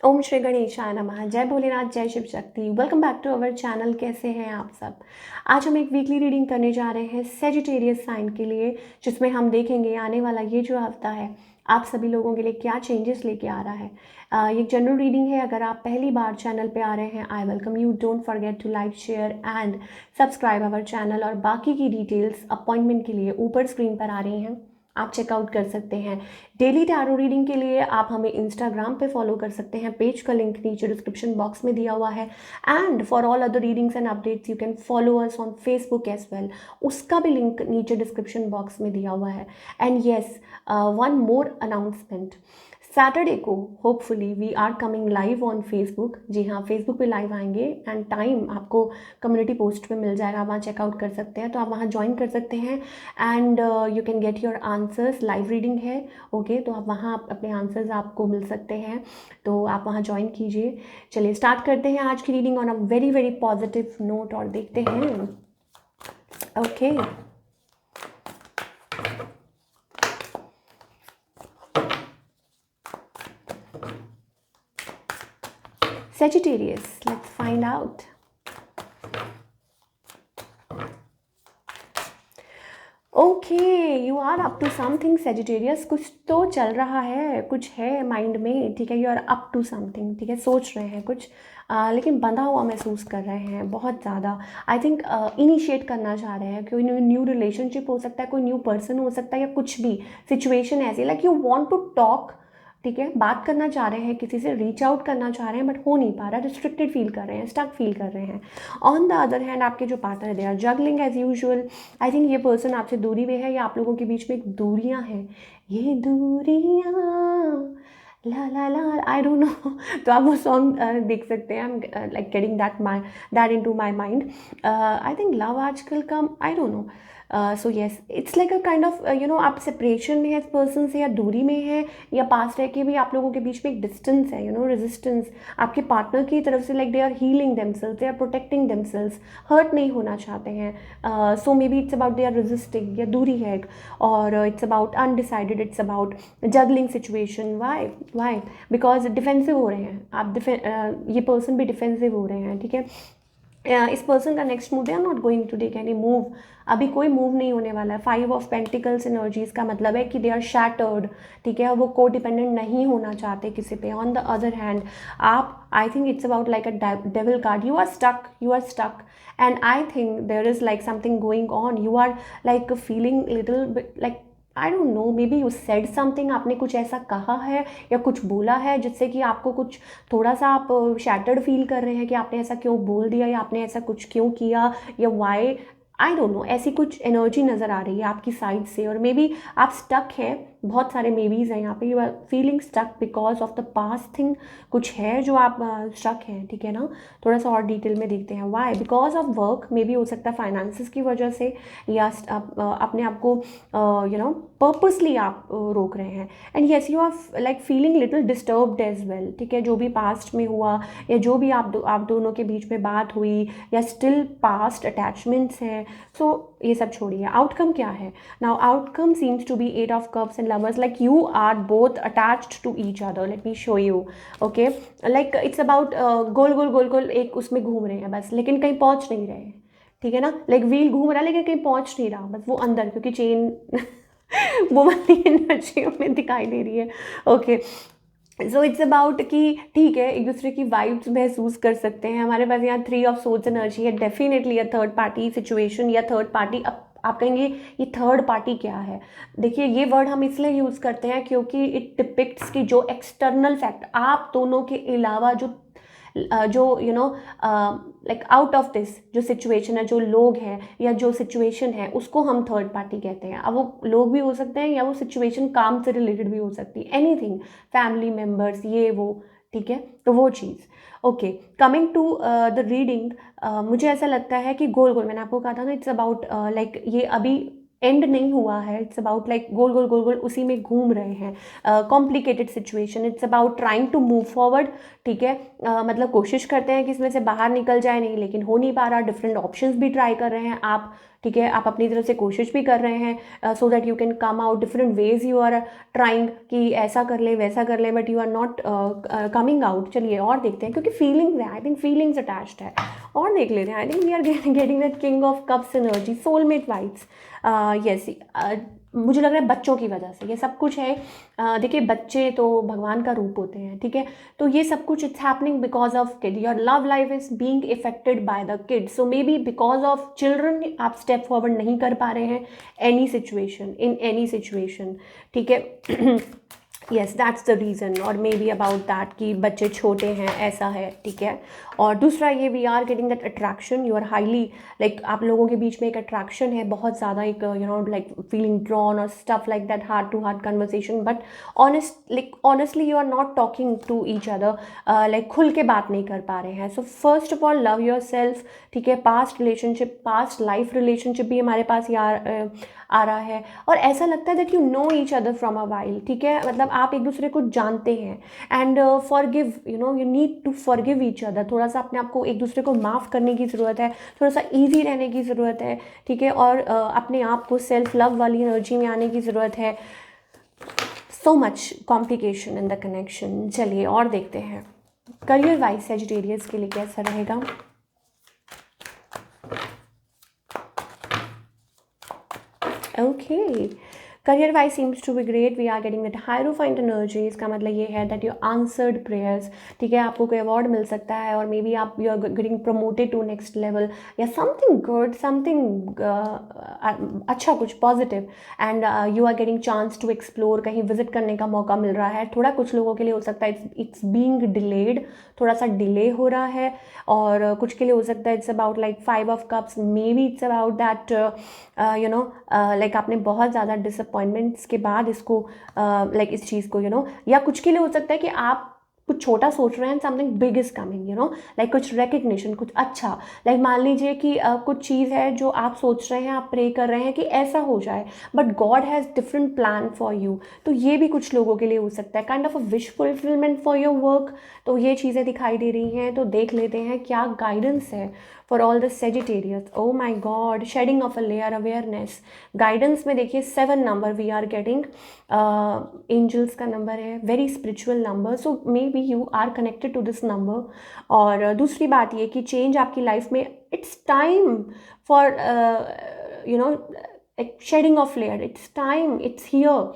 ओम श्री गणेशाय नमः। जय भोलेनाथ, जय Shiv Shakti. Welcome back to our channel. कैसे हैं आप सब? आज हम एक वीकली रीडिंग करने जा रहे हैं सेजिटेरियस साइन के लिए, जिसमें हम देखेंगे आने वाला ये जो हफ्ता है आप सभी लोगों के लिए क्या चेंजेस लेके आ रहा है। ये जनरल रीडिंग है। अगर आप पहली बार चैनल पे आ रहे हैं, I welcome you. Don't forget to like, share and subscribe our channel. और बाकी की डिटेल्स अपॉइंटमेंट के लिए ऊपर स्क्रीन पर आ रही हैं, आप चेकआउट कर सकते हैं। डेली टैरो रीडिंग के लिए आप हमें इंस्टाग्राम पे फॉलो कर सकते हैं। पेज का लिंक नीचे डिस्क्रिप्शन बॉक्स में दिया हुआ है। And for all other readings and updates you can follow us on Facebook as well. उसका भी लिंक नीचे डिस्क्रिप्शन बॉक्स में दिया हुआ है। And yes, one more announcement. Saturday को hopefully we are coming live on Facebook. जी हाँ, फेसबुक पे लाइव आएंगे एंड टाइम आपको कम्युनिटी पोस्ट पे मिल जाएगा, वहाँ चेकआउट कर सकते हैं, तो आप वहाँ ज्वाइन कर सकते हैं। And you can get your answers. Live reading है, ओके, तो आप वहाँ अपने आंसर्स आपको मिल सकते हैं, तो आप वहाँ ज्वाइन कीजिए। चलिए स्टार्ट करते हैं आज की reading on a very very positive note और देखते हैं। Okay, Sagittarius, let's find out. Okay, you are up to something Sagittarius. कुछ तो चल रहा है, कुछ है माइंड में, ठीक है। You are up to something, ठीक है। सोच रहे हैं कुछ, लेकिन बंधा हुआ महसूस कर रहे हैं बहुत ज़्यादा। आई थिंक इनिशिएट करना चाह रहे हैं। कोई न्यू रिलेशनशिप हो सकता है, कोई न्यू पर्सन हो सकता है, या कुछ भी सिचुएशन ऐसी like you want to talk, ठीक है। बात करना चाह रहे हैं, किसी से रीच आउट करना चाह रहे हैं, बट हो नहीं पा रहा, रिस्ट्रिक्टेड फील कर रहे हैं, स्टक फील कर रहे हैं। ऑन द अदर हैंड आपके जो पार्टनर है, they are juggling as usual. I think ये पर्सन आपसे दूरी में है, या आप लोगों के बीच में एक दूरियां हैं। ये दूरियां ला ला ला, आई डोंट नो। तो आप वो सॉन्ग देख सकते हैं। I am like getting that into my mind. I think love आजकल का, I don't know. So yes, it's like a kind of you know, आप सेपरेशन में है इस पर्सन से, या दूरी में है, या पास रह के भी आप लोगों के बीच में एक डिस्टेंस है, यू नो, रेजिस्टेंस आपके पार्टनर की तरफ से। Like they are healing themselves, they are protecting themselves, hurt नहीं होना चाहते हैं। So maybe it's about they are resisting, या दूरी है एक, और it's about undecided, it's about juggling situation. Why because defensive हो रहे हैं आप, ये पर्सन भी डिफेंसिव हो रहे हैं, ठीक है। इस पर्सन का next move, they are not going to take any move. अभी कोई मूव नहीं होने वाला है। 5 ऑफ पेंटिकल्स एनर्जीज का मतलब है कि दे आर शैटर्ड, ठीक है। वो को डिपेंडेंट नहीं होना चाहते किसी पे। ऑन द अदर हैंड आप, I think it's about like a devil card. You are stuck and I think there is like something going on. You are like feeling little bit like, I don't know, maybe you said something, आपने कुछ ऐसा कहा है या कुछ बोला है जिससे कि आपको कुछ थोड़ा सा आप शैटर्ड फील कर रहे हैं कि आपने ऐसा क्यों बोल दिया, या आपने ऐसा कुछ क्यों किया, या वाई, आई डोंट नो। ऐसी कुछ एनर्जी नज़र आ रही है आपकी साइड से, और मे बी आप स्टक हैं। बहुत सारे मेबीज हैं यहाँ पे। You are feeling stuck because of the past thing. कुछ है जो आप स्टक हैं, ठीक है ना। थोड़ा सा और डिटेल में देखते हैं। Why, because of work, maybe हो सकता है फाइनेंसिस की वजह से, या अपने आप को यू नो पर्पसली आप रोक रहे हैं। And yes, you are like feeling little disturbed as well, ठीक है। जो भी पास्ट में हुआ, या जो भी आप दोनों के बीच में बात हुई, या स्टिल पास्ट अटैचमेंट्स हैं, सो ये सब छोड़िए। आउटकम क्या है now? Outcome seems to be 8 of cups and lovers, like you are both attached to each other. Let me show you. Okay, like it's about गोल गोल गोल गोल एक उसमें घूम रहे हैं बस, लेकिन कहीं पहुंच नहीं रहे, ठीक है ना। लाइक व्हील घूम रहा है लेकिन कहीं पहुंच नहीं रहा, बस वो अंदर, क्योंकि चेन वो वाली एनर्जी हमें दिखाई दे रही है। ओके, सो इट्स अबाउट कि ठीक है, एक दूसरे की वाइब्स महसूस कर सकते हैं। हमारे पास यहाँ 3 ऑफ सोर्ड्स एनर्जी है। Definitely a third party situation, या थर्ड पार्टी। अब आप कहेंगे ये थर्ड पार्टी क्या है? देखिए, ये वर्ड हम इसलिए यूज़ करते हैं क्योंकि इट डिपिक्ट्स कि जो एक्सटर्नल फैक्ट, आप दोनों के अलावा जो you know like out of this जो सिचुएशन है, जो लोग हैं या जो सिचुएशन है, उसको हम थर्ड पार्टी कहते हैं। अब वो लोग भी हो सकते हैं, या वो सिचुएशन काम से रिलेटेड भी हो सकती है, एनीथिंग, फैमिली मेम्बर्स, ये वो, ठीक है। तो वो चीज़, okay. Coming to the reading, मुझे ऐसा लगता है कि गोल गोल, मैंने आपको कहा था ना, इट्स अबाउट लाइक ये अभी एंड नहीं हुआ है। इट्स अबाउट लाइक गोल गोल गोल गोल उसी में घूम रहे हैं। Complicated situation, it's about trying to move forward, ठीक है। मतलब कोशिश करते हैं कि इसमें से बाहर निकल जाए, नहीं, लेकिन हो नहीं पा रहा। डिफरेंट ऑप्शंस भी ट्राई कर रहे हैं आप, ठीक है, आप अपनी तरफ से कोशिश भी कर रहे हैं so that you can come out, different ways you are trying कि ऐसा कर ले वैसा कर ले, but you are not coming out. चलिए और देखते हैं, क्योंकि फीलिंग्स है, आई थिंक फीलिंग्स अटैच्ड है, और देख लेते हैं। I think we are getting that king of cups energy, soulmate vibes. Yes, मुझे लग रहा है बच्चों की वजह से ये सब कुछ है। देखिए बच्चे तो भगवान का रूप होते हैं, ठीक है, तो ये सब कुछ it's happening because of kid, your love life is being affected by the kid, so may be because of children आप स्टेप फॉरवर्ड नहीं कर पा रहे हैं any situation, in any situation, ठीक है। येस, दैट्स द रीज़न, और may be about that कि बच्चे छोटे हैं, ऐसा है, ठीक है। और दूसरा ये, we are getting that attraction, you are highly like, आप लोगों के बीच में एक अट्रैक्शन है बहुत ज़्यादा, एक you know like feeling drawn और stuff like that, heart to heart conversation, but honestly you are not talking to each other, like खुल के बात नहीं कर पा रहे हैं। So first of all love yourself, ठीक है। Past relationship, past life relationship भी हमारे पास आ रहा है, और ऐसा लगता है that you know each other from a while, ठीक है, मतलब आप एक दूसरे को जानते हैं। And forgive, you know you need to forgive each other, थोड़ा सा अपने आप को एक दूसरे को माफ़ करने की ज़रूरत है, थोड़ा सा ईजी रहने की ज़रूरत है, ठीक है, और अपने आप को सेल्फ लव वाली एनर्जी में आने की ज़रूरत है। So much complication in the connection. चलिए और देखते हैं करियर वाइज सेजिटेरियस के लिए कैसा रहेगा। Okay, career wise seems to be great. We are getting that hierophant energy. इसका मतलब ये है that you answered prayers, ठीक है, आपको कोई अवार्ड मिल सकता है, और मे बी आप you are getting promoted to next level, या समथिंग गुड, समथिंग अच्छा, कुछ positive, and you are getting chance to explore, कहीं विजिट करने का मौका मिल रहा है। थोड़ा कुछ लोगों के लिए हो सकता है इट्स बीइंग डिलेड, थोड़ा सा डिले हो रहा है, और कुछ के लिए हो सकता है it's about like 5 of cups, may be it's about that you know like आपने बहुत ज़्यादा डिसअपॉइंटमेंट्स के बाद इसको लाइक इस चीज़ को, यू नो, या कुछ के लिए हो सकता है कि आप कुछ छोटा सोच रहे हैं, something big is coming, you know, like कुछ रिकग्निशन, कुछ अच्छा, लाइक मान लीजिए कि कुछ चीज़ है जो आप सोच रहे हैं, आप प्रे कर रहे हैं कि ऐसा हो जाए, but God has different plan for you, तो ये भी कुछ लोगों के लिए हो सकता है, kind of a wish fulfilment for your work. तो ये चीज़ें दिखाई दे रही हैं, तो देख लेते हैं क्या गाइडेंस है for all the Sagittarius. Oh my god, shedding of a layer awareness, guidance में देखिए 7 number we are getting, angels का नंबर है, very spiritual number, so maybe you are connected to this number. और दूसरी बात ये कि change आपकी लाइफ में, it's time for you know shedding of layer, it's time, it's here,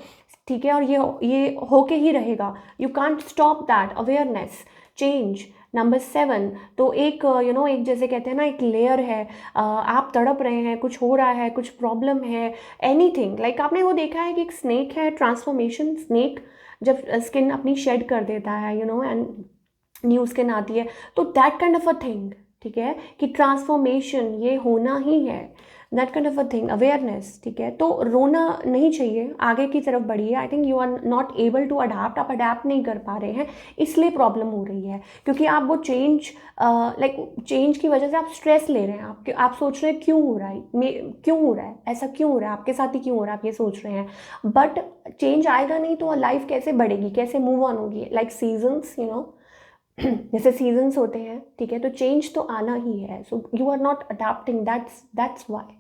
ठीक है, और ये होके ही रहेगा, you can't stop that awareness change. Number 7, तो एक यू नो एक जैसे कहते हैं ना, एक लेयर है, आप तड़प रहे हैं, कुछ हो रहा है, कुछ प्रॉब्लम है, एनीथिंग, लाइक आपने वो देखा है कि एक स्नेक है, ट्रांसफॉर्मेशन स्नेक जब स्किन अपनी शेड कर देता है, you no, and new skin आती है, तो that kind of a thing, ठीक है, कि ट्रांसफॉर्मेशन ये होना ही है, that kind of a thing, awareness, ठीक है। तो रोना नहीं चाहिए, आगे की तरफ बढ़िए। I think you are not able to adapt, आप अडाप्ट नहीं कर पा रहे हैं, इसलिए प्रॉब्लम हो रही है, क्योंकि आप वो चेंज लाइक चेंज की वजह से आप स्ट्रेस ले रहे हैं, आप सोच रहे हैं क्यों हो रहा है, क्यों हो रहा है, ऐसा क्यों हो रहा है, आपके साथ ही क्यों हो रहा है, आप ये सोच रहे हैं, बट चेंज आएगा नहीं तो लाइफ कैसे बढ़ेगी, कैसे मूव ऑन होगी, लाइक सीजन्स, यू नो, जैसे सीजन्स होते हैं, ठीक है, तो चेंज तो आना ही है, so you are not adapting, that's why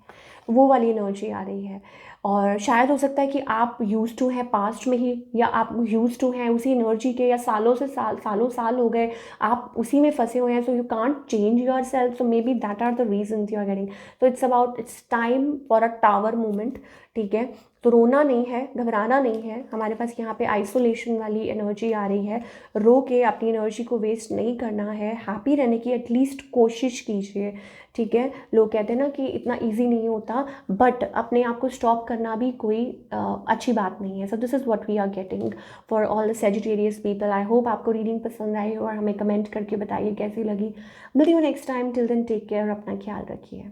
वो वाली एनर्जी आ रही है। और शायद हो सकता है कि आप यूज टू हैं पास्ट में ही, या आप यूज टू हैं उसी एनर्जी के, या सालों साल हो गए आप उसी में फंसे हुए हैं, so you can't change yourself, so maybe that are the reason you are getting. तो it's time for a tower movement, ठीक है। तो रोना नहीं है, घबराना नहीं है, हमारे पास यहाँ पे आइसोलेशन वाली एनर्जी आ रही है, रो के अपनी एनर्जी को वेस्ट नहीं करना है, हैप्पी रहने की एटलीस्ट कोशिश कीजिए, ठीक है। लोग कहते हैं ना कि इतना इजी नहीं होता, बट अपने आप को स्टॉप करना भी कोई अच्छी बात नहीं है। So this is what we are getting for all the Sagittarius people. I hope आपको रीडिंग पसंद आई हो, और हमें कमेंट करके बताइए कैसी लगी। मिलती हूँ next time, till then take care, अपना ख्याल रखिए।